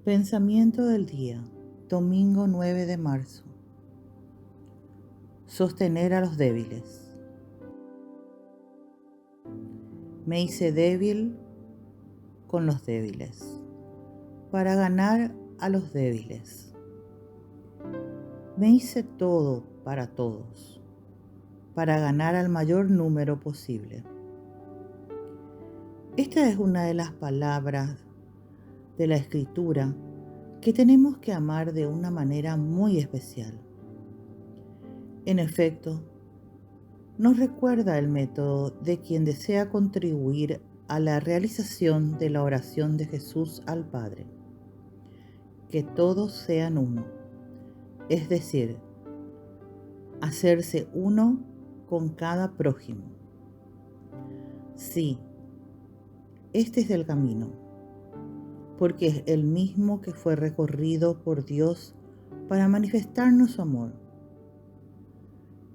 Pensamiento del día, domingo 9 de marzo. Sostener a los débiles. Me hice débil con los débiles, para ganar a los débiles. Me hice todo para todos, para ganar al mayor número posible. Esta es una de las palabras de la Escritura que tenemos que amar de una manera muy especial. En efecto, nos recuerda el método de quien desea contribuir a la realización de la oración de Jesús al Padre, que todos sean uno, es decir, hacerse uno con cada prójimo. Sí, este es el camino, porque es el mismo que fue recorrido por Dios para manifestarnos su amor.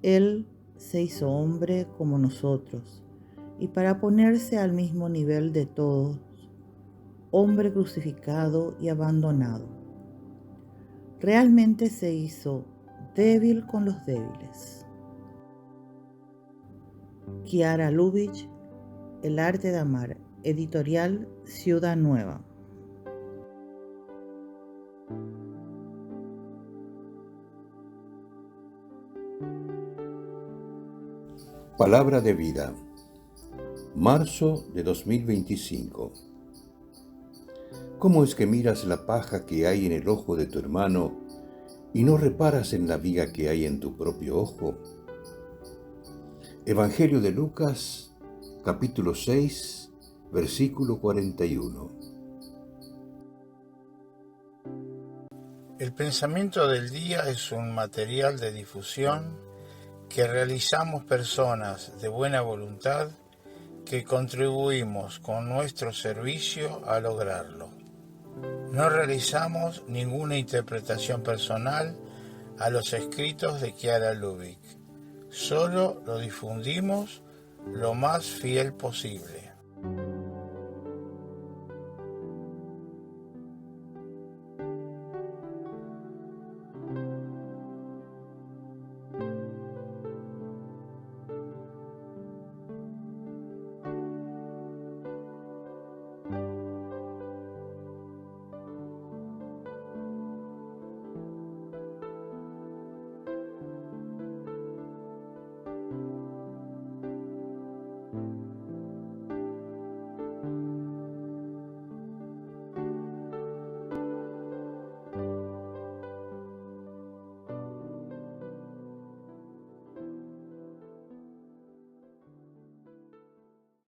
Él se hizo hombre como nosotros, y para ponerse al mismo nivel de todos, hombre crucificado y abandonado. Realmente se hizo débil con los débiles. Kiara Lubich, El arte de amar, editorial Ciudad Nueva. Palabra de vida. Marzo de 2025. ¿Cómo es que miras la paja que hay en el ojo de tu hermano y no reparas en la viga que hay en tu propio ojo? Evangelio de Lucas, capítulo 6, versículo 41. El pensamiento del día es un material de difusión que realizamos personas de buena voluntad que contribuimos con nuestro servicio a lograrlo. No realizamos ninguna interpretación personal a los escritos de Kiara Lubich, solo lo difundimos lo más fiel posible.